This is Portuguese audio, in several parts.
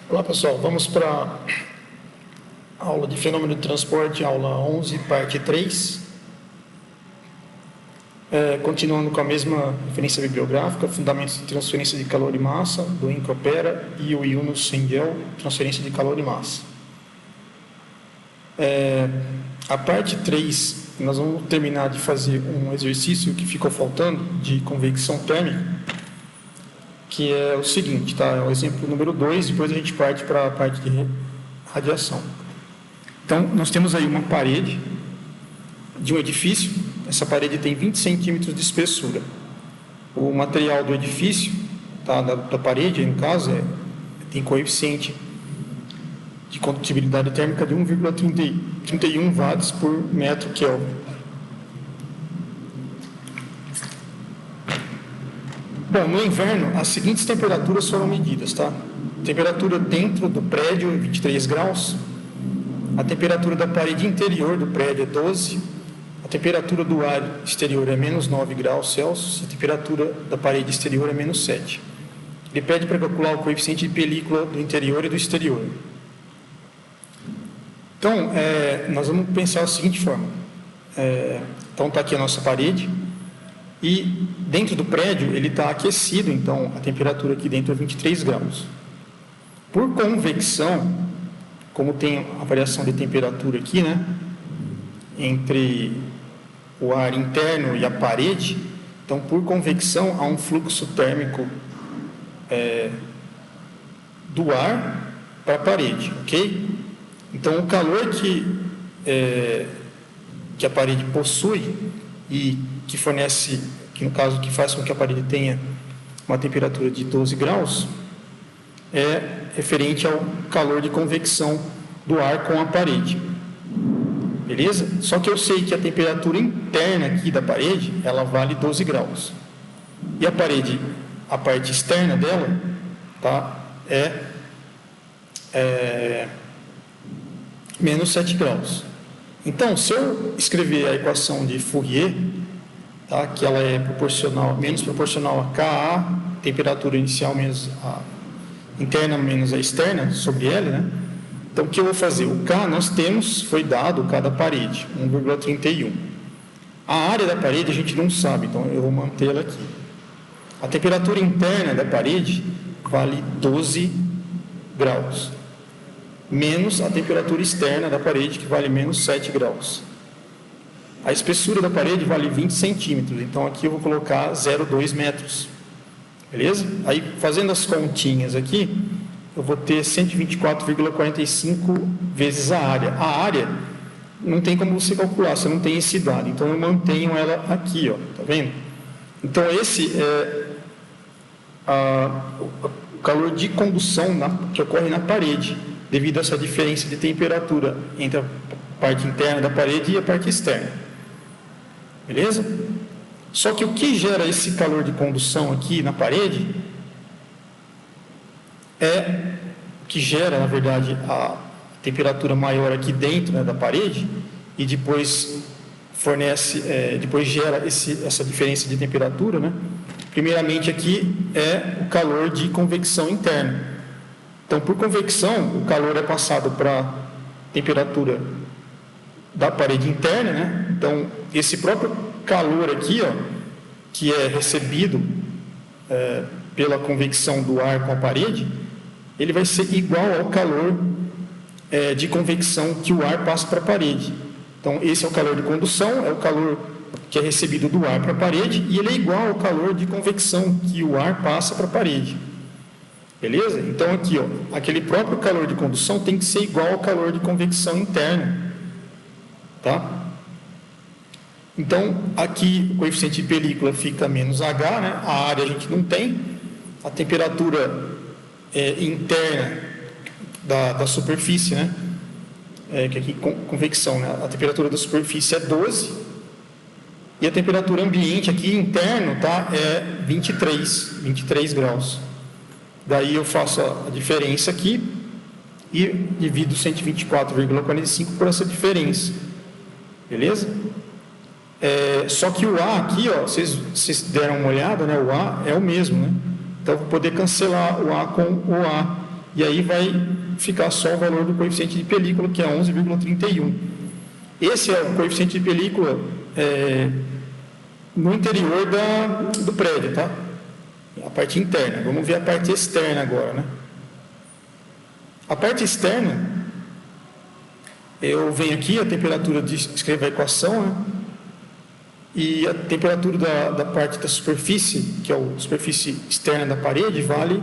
Olá pessoal, vamos para a aula de fenômeno de transporte, aula 11, parte 3. Continuando com a mesma referência bibliográfica, fundamentos de transferência de calor e massa, do Encropera e o Yunus Sengel, transferência de calor e massa. A parte 3, nós vamos terminar de fazer um exercício que ficou faltando, de convecção térmica, que é o seguinte, tá? É o exemplo número 2, depois a gente parte para a parte de radiação. Então, nós temos aí uma parede de um edifício, essa parede tem 20 centímetros de espessura. O material do edifício, tá, da parede, no caso, tem coeficiente de condutibilidade térmica de 1,31 watts por metro Kelvin. Bom, no inverno, as seguintes temperaturas foram medidas, tá? Temperatura dentro do prédio é 23 graus, a temperatura da parede interior do prédio é 12, a temperatura do ar exterior é menos 9 graus Celsius, a temperatura da parede exterior é menos 7. Ele pede para calcular o coeficiente de película do interior e do exterior. Então, nós vamos pensar da seguinte forma. Então, está aqui a nossa parede, e dentro do prédio ele está aquecido, então a temperatura aqui dentro é 23 graus. Por convecção, como tem a variação de temperatura aqui, né, entre o ar interno e a parede, então por convecção há um fluxo térmico do ar para a parede, ok? Então o calor que a parede possui e que fornece, que no caso que faz com que a parede tenha uma temperatura de 12 graus, é referente ao calor de convecção do ar com a parede. Beleza? Só que eu sei que a temperatura interna aqui da parede, ela vale 12 graus. E a parede, a parte externa dela, tá, menos 7 graus. Então, se eu escrever a equação de Fourier, tá, que ela é menos proporcional a Ka, temperatura inicial menos a interna menos a externa, sobre L, né? Então, o que eu vou fazer? O K nós temos, foi dado o K da parede, 1,31. A área da parede a gente não sabe, então eu vou mantê-la aqui. A temperatura interna da parede vale 12 graus, menos a temperatura externa da parede, que vale menos 7 graus. A espessura da parede vale 20 centímetros, então aqui eu vou colocar 0,2 metros. Beleza? Aí, fazendo as continhas aqui, eu vou ter 124,45 vezes a área. A área não tem como você calcular, você não tem esse dado, então eu mantenho ela aqui, ó, tá vendo? Então esse é o calor de condução que ocorre na parede, devido a essa diferença de temperatura entre a parte interna da parede e a parte externa. Beleza? Só que o que gera esse calor de condução aqui na parede que gera, na verdade, a temperatura maior aqui dentro, né, da parede, e depois depois gera essa diferença de temperatura, né? Primeiramente aqui é o calor de convecção interna. Então, por convecção, o calor é passado para a temperatura da parede interna, né? Então, esse próprio calor aqui, ó, que é recebido pela convecção do ar com a parede, ele vai ser igual ao calor de convecção que o ar passa para a parede. Então, esse é o calor de condução, é o calor que é recebido do ar para a parede, e ele é igual ao calor de convecção que o ar passa para a parede. Beleza? Então, aqui, ó, aquele próprio calor de condução tem que ser igual ao calor de convecção interna. Tá? Então, aqui o coeficiente de película fica menos H, né? A área a gente não tem, a temperatura interna da superfície, né? Que aqui convecção, né? A temperatura da superfície é 12, e a temperatura ambiente aqui interno, tá, é 23 graus. Daí eu faço a diferença aqui e divido 124,45 por essa diferença. Beleza? Só que o A aqui, ó, vocês deram uma olhada, né? O A é o mesmo, né? Então, eu vou poder cancelar o A com o A. e aí vai ficar só o valor do coeficiente de película, que é 11,31. Esse é o coeficiente de película no interior do prédio, tá? A parte interna. Vamos ver a parte externa agora, né? A parte externa, eu venho aqui, a temperatura, escrevo a equação, né? E a temperatura da parte da superfície, que é a superfície externa da parede, vale,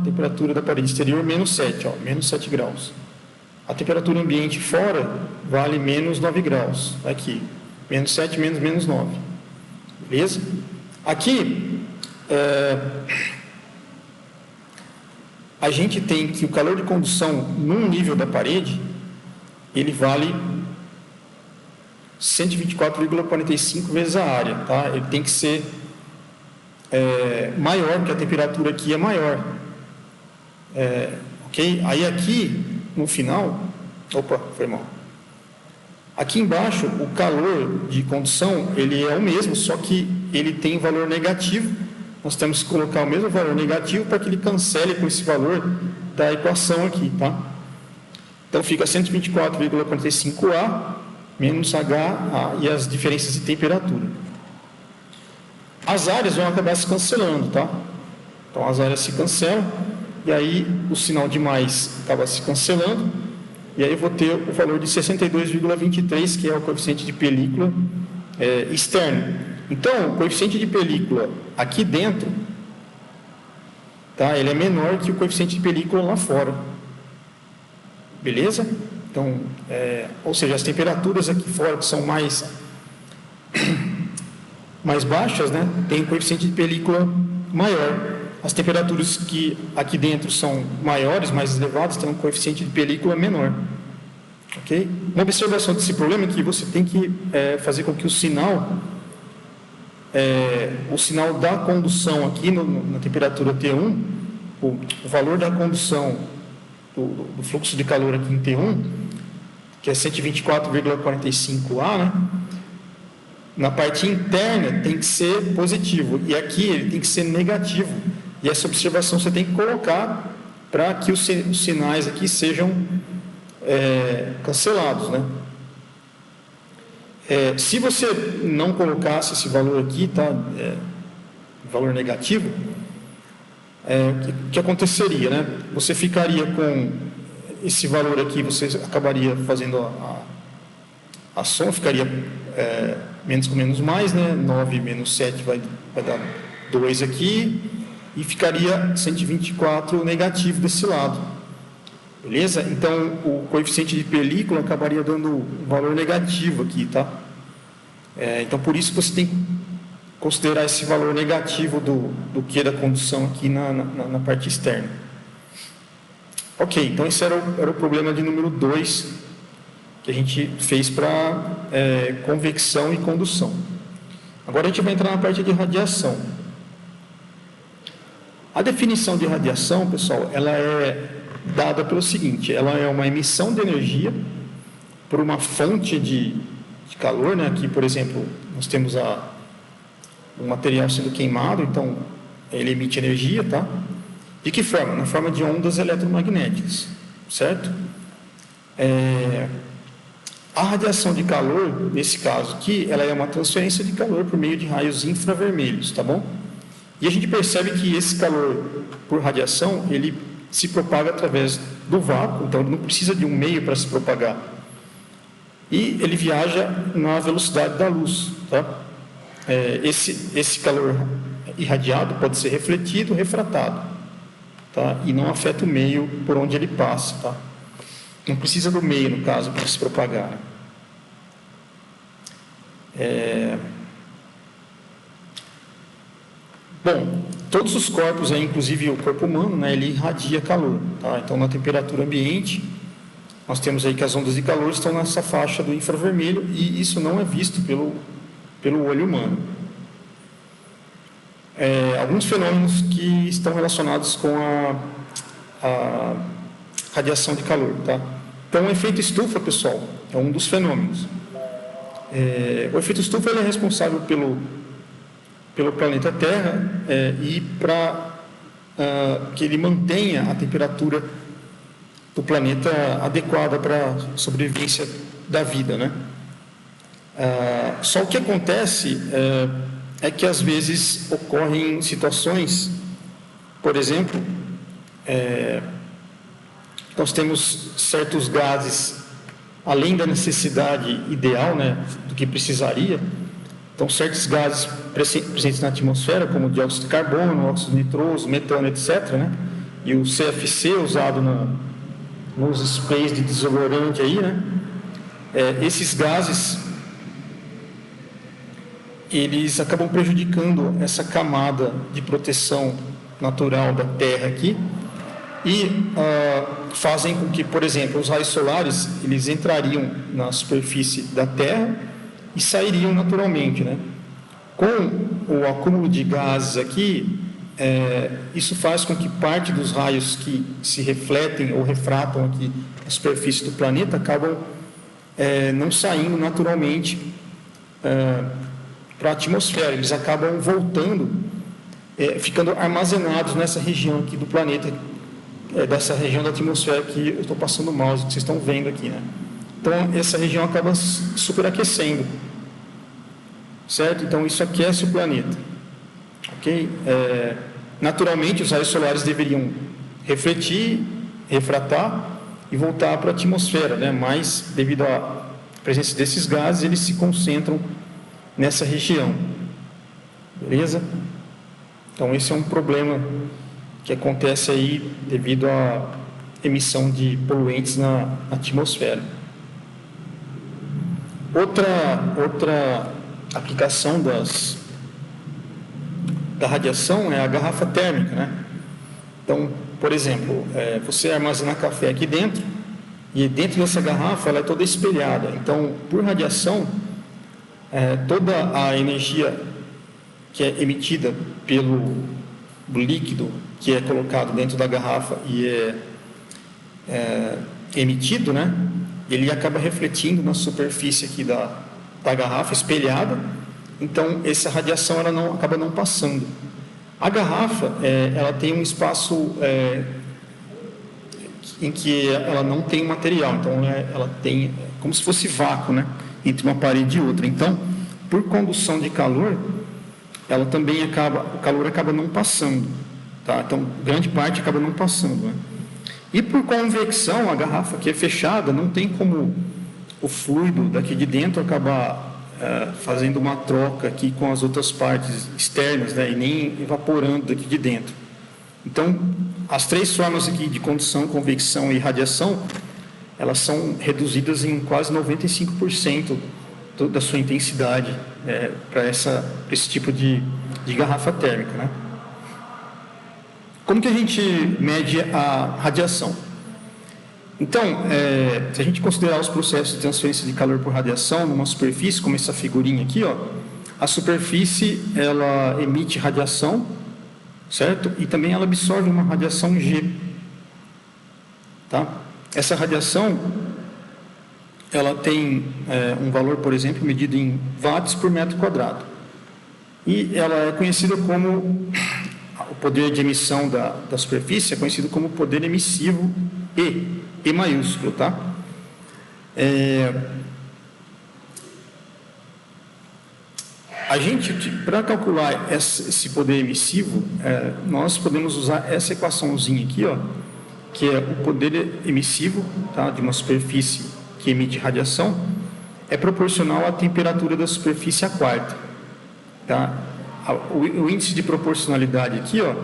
temperatura da parede exterior, menos 7, menos 7 graus. A temperatura ambiente fora vale menos 9 graus, aqui, menos 7, menos 9. Beleza? Aqui, a gente tem que o calor de condução num nível da parede, ele vale 124,45 vezes a área, tá? Ele tem que ser maior, porque a temperatura aqui é maior. Ok? Aí aqui, no final, foi mal. Aqui embaixo, o calor de condução, ele é o mesmo, só que ele tem valor negativo. Nós temos que colocar o mesmo valor negativo para que ele cancele com esse valor da equação aqui, tá? Então, fica 124,45A menos H e as diferenças de temperatura. As áreas vão acabar se cancelando, tá? Então, as áreas se cancelam, e aí o sinal de mais acaba se cancelando, e aí eu vou ter o valor de 62,23, que é o coeficiente de película externo. Então, o coeficiente de película aqui dentro, tá? Ele é menor que o coeficiente de película lá fora. Beleza? Então, ou seja, as temperaturas aqui fora que são mais baixas, né, tem um coeficiente de película maior. As temperaturas que aqui dentro são maiores, mais elevadas, tem um coeficiente de película menor. Ok? Uma observação desse problema é que você tem que fazer com que o sinal da condução aqui na temperatura T1, o valor da condução do fluxo de calor aqui em T1, que é 124,45A, né? Na parte interna tem que ser positivo, e aqui ele tem que ser negativo. E essa observação você tem que colocar para que os sinais aqui sejam cancelados, né? Se você não colocasse esse valor aqui, tá? Valor negativo, o que aconteceria, né? Você ficaria com esse valor aqui, você acabaria fazendo a soma, ficaria menos com menos mais, né? 9 menos 7 vai dar 2 aqui, e ficaria 124 negativo desse lado. Beleza? Então, o coeficiente de película acabaria dando um valor negativo aqui, tá? Então, por isso você tem que considerar esse valor negativo do Q da condução aqui na parte externa. Ok, então esse era o problema de número 2 que a gente fez para convecção e condução. Agora a gente vai entrar na parte de radiação. A definição de radiação, pessoal, ela é dada pelo seguinte: ela é uma emissão de energia por uma fonte de calor, né? Aqui, por exemplo, nós temos o material sendo queimado, então ele emite energia, tá? De que forma? Na forma de ondas eletromagnéticas, certo? A radiação de calor, nesse caso aqui, ela é uma transferência de calor por meio de raios infravermelhos, tá bom? E a gente percebe que esse calor por radiação, ele se propaga através do vácuo, então ele não precisa de um meio para se propagar. E ele viaja na velocidade da luz, tá? Esse calor irradiado pode ser refletido ou refratado, tá? E não afeta o meio por onde ele passa, tá? Não precisa do meio, no caso, para se propagar. Bom, todos os corpos, inclusive o corpo humano, né, ele irradia calor, tá? Então, na temperatura ambiente, nós temos aí que as ondas de calor estão nessa faixa do infravermelho, e isso não é visto pelo olho humano. Alguns fenômenos que estão relacionados com a radiação de calor, tá? Então, o efeito estufa, pessoal, é um dos fenômenos. O efeito estufa, ele é responsável pelo planeta Terra, e para que ele mantenha a temperatura do planeta adequada para a sobrevivência da vida, né? Só o que acontece é que às vezes ocorrem situações, por exemplo, nós temos certos gases além da necessidade ideal, né, do que precisaria. Então, certos gases presentes na atmosfera, como o dióxido de carbono, óxido nitroso, metano, etc., né, e o CFC usado nos sprays de desodorante aí, né, esses gases eles acabam prejudicando essa camada de proteção natural da Terra aqui e fazem com que, por exemplo, os raios solares eles entrariam na superfície da Terra e sairiam naturalmente, né? Com o acúmulo de gases aqui, isso faz com que parte dos raios que se refletem ou refratam aqui na superfície do planeta acabam não saindo naturalmente para a atmosfera, eles acabam voltando, ficando armazenados nessa região aqui do planeta, dessa região da atmosfera que eu estou passando o mouse, que vocês estão vendo aqui, né? Então, essa região acaba superaquecendo, certo? Então, isso aquece o planeta, ok? Naturalmente, os raios solares deveriam refletir, refratar e voltar para a atmosfera, né? Mas, devido à presença desses gases, eles se concentram nessa região, beleza? Então, esse é um problema que acontece aí devido à emissão de poluentes na atmosfera. Outra aplicação da radiação é a garrafa térmica, né? Então, por exemplo, você armazena café aqui dentro e dentro dessa garrafa ela é toda espelhada. Então, por radiação, toda a energia que é emitida pelo líquido que é colocado dentro da garrafa e é emitido, né? Ele acaba refletindo na superfície aqui da garrafa, espelhada. Então, essa radiação ela acaba não passando. A garrafa, ela tem um espaço em que ela não tem material. Então, ela tem como se fosse vácuo, né? Entre uma parede e outra. Então, por condução de calor, ela também o calor acaba não passando, tá? Então, grande parte acaba não passando, né? E por convecção, a garrafa que é fechada, não tem como o fluido daqui de dentro acabar fazendo uma troca aqui com as outras partes externas, né? E nem evaporando daqui de dentro. Então, as três formas aqui de condução, convecção e radiação, elas são reduzidas em quase 95% da sua intensidade para esse tipo de garrafa térmica, né? Como que a gente mede a radiação? Então, se a gente considerar os processos de transferência de calor por radiação numa superfície, como essa figurinha aqui, ó, a superfície ela emite radiação, certo? E também ela absorve uma radiação G, tá? Essa radiação ela tem um valor, por exemplo, medido em watts por metro quadrado. E ela é conhecida como, o poder de emissão da superfície é conhecido como poder emissivo E maiúsculo, tá? A gente, para calcular esse poder emissivo, nós podemos usar essa equaçãozinha aqui, ó, que é o poder emissivo, tá, de uma superfície que emite radiação, é proporcional à temperatura da superfície à quarta, tá? O índice de proporcionalidade aqui, ó,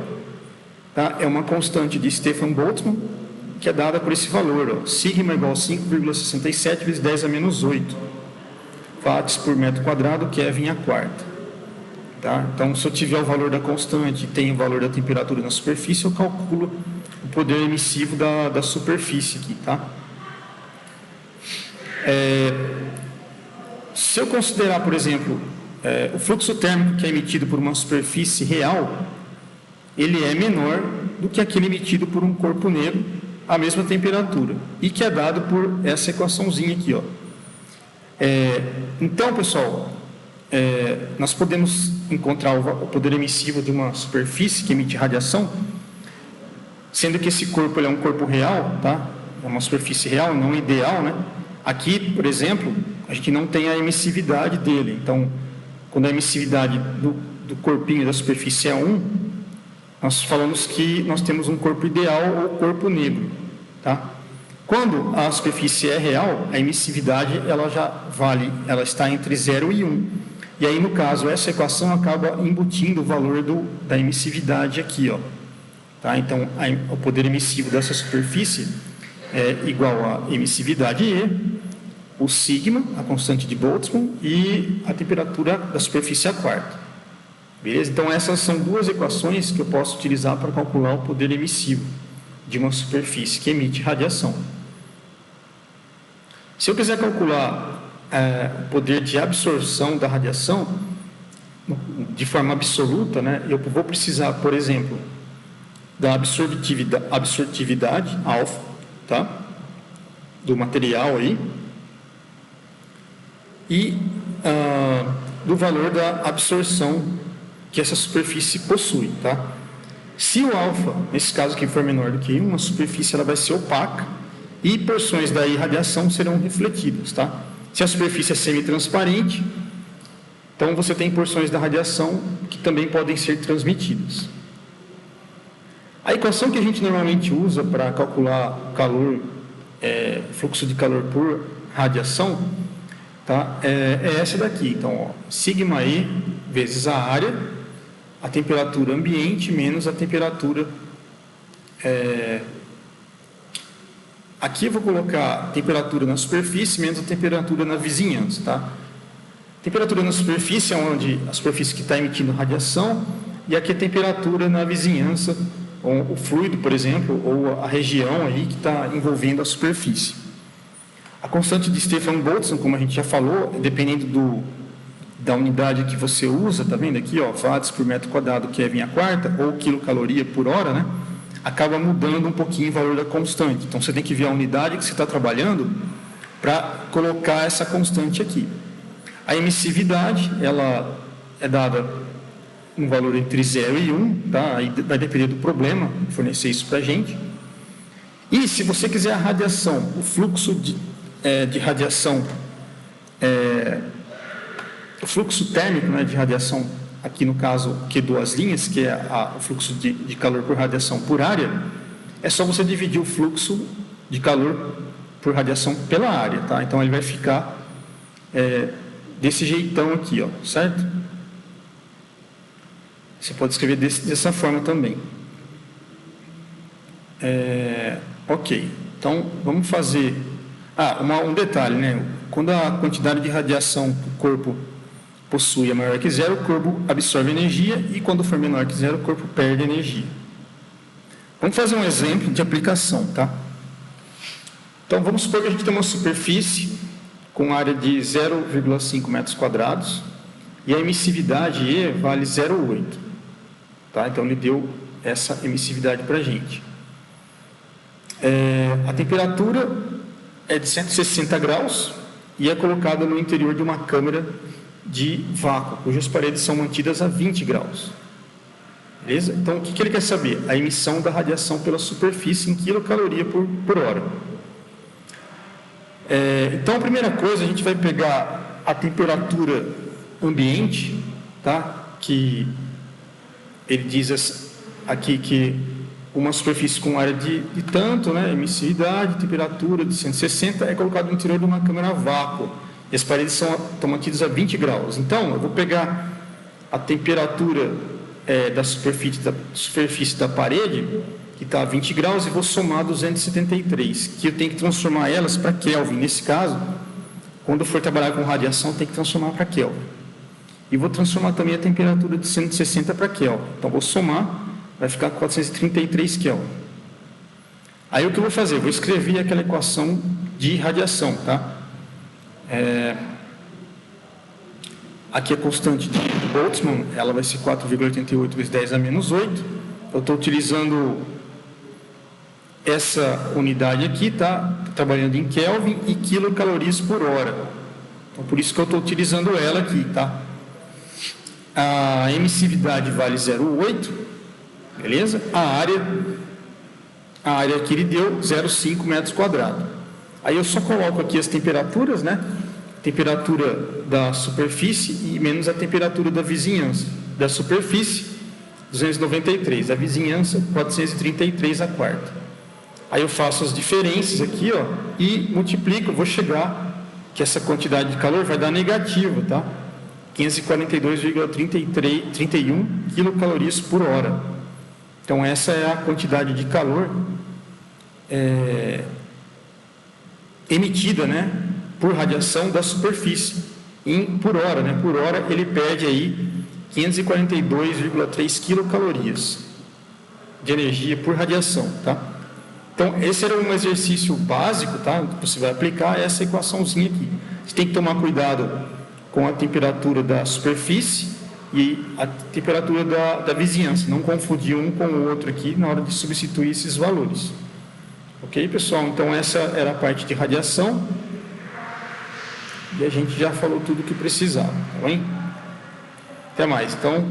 tá, é uma constante de Stefan Boltzmann, que é dada por esse valor, ó, sigma igual a 5,67 vezes 10 a menos 8 watts por metro quadrado, Kelvin à quarta, tá? Então, se eu tiver o valor da constante e tenho o valor da temperatura na superfície, eu calculo o poder emissivo da superfície aqui, tá? Se eu considerar, por exemplo, o fluxo térmico que é emitido por uma superfície real, ele é menor do que aquele emitido por um corpo negro à mesma temperatura, e que é dado por essa equaçãozinha aqui, ó. Então, pessoal, nós podemos encontrar o poder emissivo de uma superfície que emite radiação sendo que esse corpo ele é um corpo real, tá? É uma superfície real, não ideal, né? Aqui, por exemplo, a gente não tem a emissividade dele. Então, quando a emissividade do corpinho da superfície é 1, nós falamos que nós temos um corpo ideal ou corpo negro, tá? Quando a superfície é real, a emissividade ela já vale, ela está entre 0 e 1. E aí, no caso, essa equação acaba embutindo o valor da emissividade aqui, ó. Tá? Então, o poder emissivo dessa superfície é igual a emissividade E, o sigma, a constante de Boltzmann, e a temperatura da superfície a quarta. Beleza? Então, essas são duas equações que eu posso utilizar para calcular o poder emissivo de uma superfície que emite radiação. Se eu quiser calcular o poder de absorção da radiação de forma absoluta, né, eu vou precisar, por exemplo, da absortividade alfa, tá, do material aí, e do valor da absorção que essa superfície possui, tá? Se o alfa, nesse caso aqui, for menor do que 1, a superfície ela vai ser opaca e porções da irradiação serão refletidas, tá? Se a superfície é semi-transparente, então você tem porções da radiação que também podem ser transmitidas. A equação que a gente normalmente usa para calcular calor, fluxo de calor por radiação, tá? É essa daqui. Então, ó, sigma E vezes a área, a temperatura ambiente menos a temperatura... Aqui eu vou colocar a temperatura na superfície menos a temperatura na vizinhança, tá? Temperatura na superfície é onde a superfície que está emitindo radiação, e aqui a temperatura na vizinhança, ou o fluido, por exemplo, ou a região aí que está envolvendo a superfície. A constante de Stefan-Boltzmann, como a gente já falou, dependendo da unidade que você usa, tá vendo aqui, ó, watts por metro quadrado, Kelvin a quarta, ou quilocaloria por hora, né? Acaba mudando um pouquinho o valor da constante. Então, você tem que ver a unidade que você está trabalhando para colocar essa constante aqui. A emissividade, ela é dada um valor entre 0 e 1, tá? Aí vai depender do problema, fornecer isso para a gente. E se você quiser a radiação, o fluxo de radiação, o fluxo térmico, né, de radiação, aqui no caso Q2 linhas, que é o fluxo de calor por radiação por área, é só você dividir o fluxo de calor por radiação pela área, tá? Então ele vai ficar desse jeitão aqui, ó, certo? Você pode escrever dessa forma também. Ok, então vamos fazer... um detalhe, né? Quando a quantidade de radiação que o corpo possui é maior que 0, o corpo absorve energia, e quando for menor que 0, o corpo perde energia. Vamos fazer um exemplo de aplicação, tá? Então, vamos supor que a gente tem uma superfície com área de 0,5 metros quadrados, e a emissividade E vale 0,8. Tá? Então, ele deu essa emissividade para a gente. A temperatura é de 160 graus e é colocada no interior de uma câmara de vácuo, cujas paredes são mantidas a 20 graus. Beleza? Então, o que ele quer saber? A emissão da radiação pela superfície em quilocaloria por hora. Então, a primeira coisa, a gente vai pegar a temperatura ambiente, tá? Que ele diz aqui que uma superfície com área de tanto, né? Emissividade, temperatura de 160, é colocado no interior de uma câmara a vácuo. E as paredes estão mantidas a 20 graus. Então, eu vou pegar a temperatura da superfície da parede, que está a 20 graus, e vou somar 273, que eu tenho que transformar elas para Kelvin. Nesse caso, quando eu for trabalhar com radiação, tem que transformar para Kelvin. E vou transformar também a temperatura de 160 para Kelvin. Então, vou somar, vai ficar 433 Kelvin. Aí, o que eu vou fazer? Vou escrever aquela equação de radiação, tá? Aqui a constante de Boltzmann, ela vai ser 4,88 vezes 10 a menos 8. Eu estou utilizando essa unidade aqui, tá? Trabalhando em Kelvin e quilocalorias por hora. Então, por isso que eu estou utilizando ela aqui, tá? A emissividade vale 0,8, beleza? A área a área aqui ele deu 0,5 metros quadrados. Aí eu só coloco aqui as temperaturas, né? Temperatura da superfície e menos a temperatura da vizinhança. Da superfície, 293. Da vizinhança, 433 a quarta. Aí eu faço as diferenças aqui, ó, e multiplico. Eu vou chegar que essa quantidade de calor vai dar negativa, tá? 542,31 quilocalorias por hora. Então, essa é a quantidade de calor emitida, né, por radiação da superfície por hora, né? Por hora ele perde aí 542,3 quilocalorias de energia por radiação, tá? Então, esse era um exercício básico, tá? Você vai aplicar essa equaçãozinha aqui. Você tem que tomar cuidado com a temperatura da superfície e a temperatura da vizinhança, não confundir um com o outro aqui na hora de substituir esses valores. Ok, pessoal? Então, essa era a parte de radiação. E a gente já falou tudo o que precisava, tá bem? Até mais. Então,